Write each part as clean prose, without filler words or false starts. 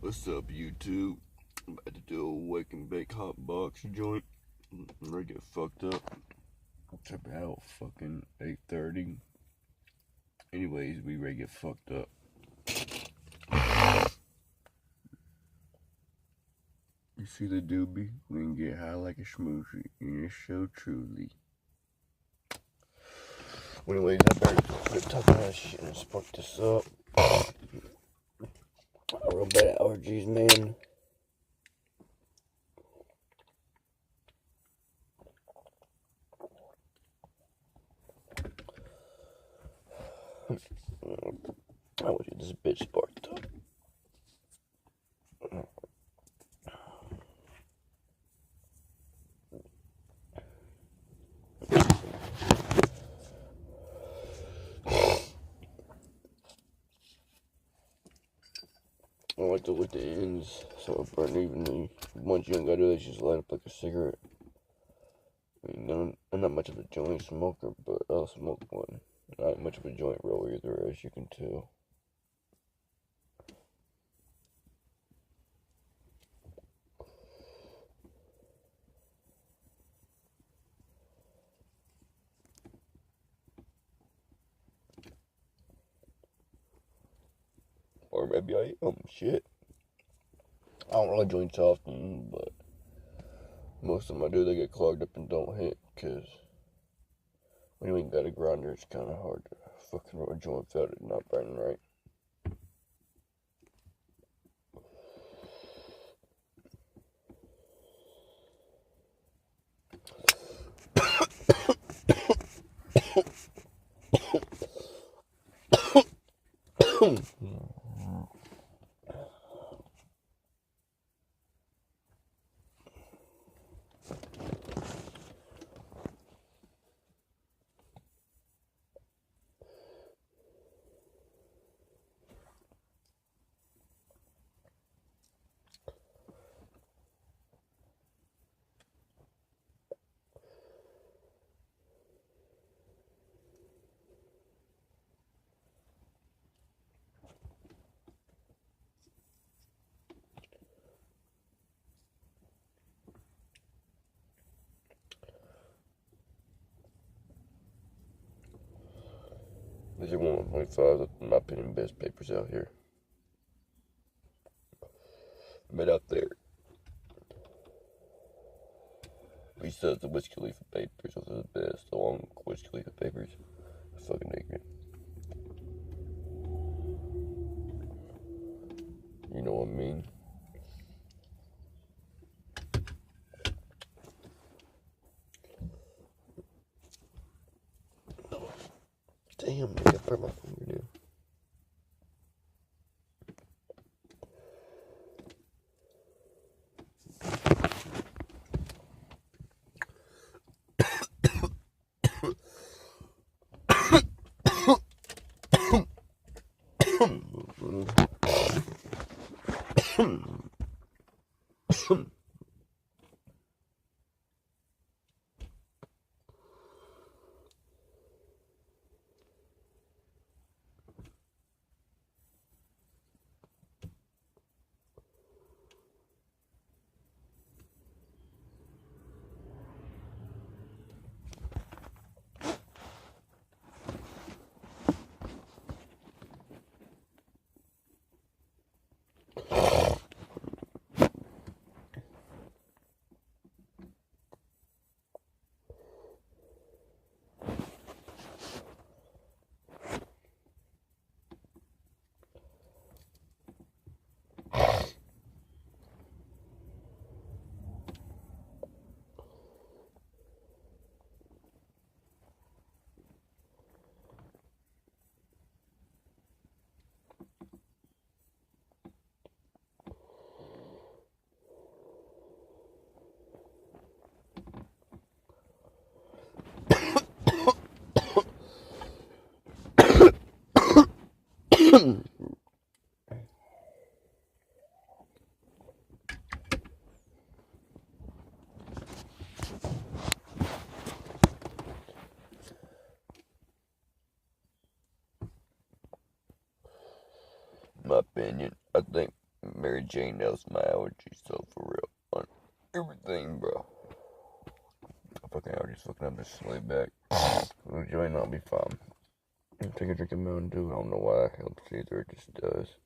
What's up, YouTube? I'm about to do a wake and bake Hotbox joint. I'm ready to get fucked up. It's about fucking 8:30. Anyways, we ready to get fucked up. You see the doobie? We can get high like a schmoozy, and it's so truly. Well, anyways, I better quit talking that shit and spark this up. Real bad allergies, man. I want to get this bitch sparked up. I like to lick the ends so it burn evenly. Once you ain't gotta do that, just light up like a cigarette. I mean, I'm not much of a joint smoker, but I'll smoke one. Not much of a joint roller either, as you can tell. Or maybe I am. Shit. I don't really joints often, but most of them I do, they get clogged up and don't hit, because when you ain't got a grinder, it's kind of hard to fucking roll a joint without it not burning right. These are 1.5, in my opinion, best papers out here. Made out there. Besides the whiskey leaf papers, those are the best. The long whiskey leaf papers. I fucking ignorant. You know what I mean? Damn, I burnt my fingernail. My opinion, I think Mary Jane knows my allergies, so for real. On everything, bro. Fucking allergies fucking up, just lay back. The joint, I'll be fine. Take a drink of Mountain Dew. I don't know why it helps either, it just does.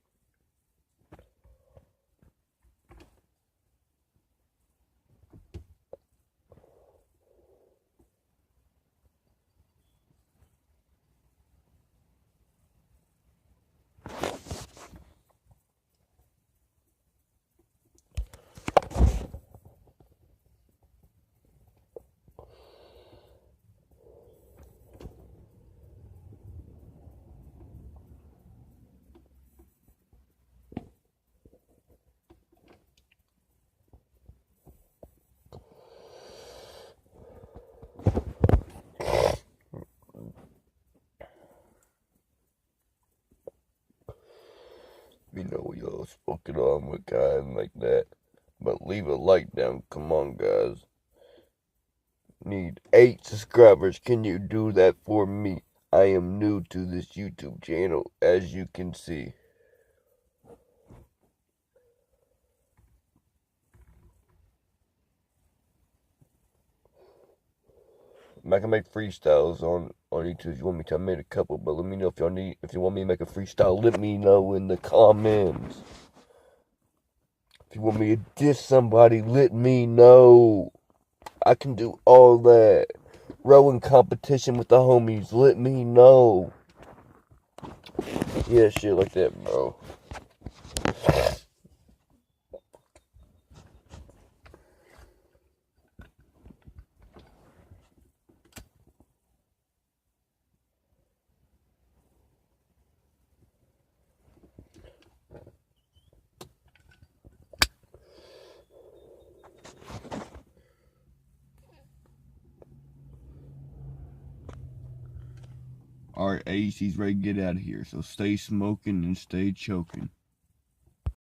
You know, we all spoke it on with guys like that. But leave a like down. Come on, guys. Need 8 subscribers. Can you do that for me? I am new to this YouTube channel, as you can see. I can make freestyles on YouTube if you want me to. I made a couple, but let me know if you want me to make a freestyle. Let me know in the comments. If you want me to diss somebody, let me know. I can do all that. Rowing competition with the homies, let me know. Yeah, shit like that, bro. Alright, Ace, he's ready to get out of here, so stay smoking and stay choking.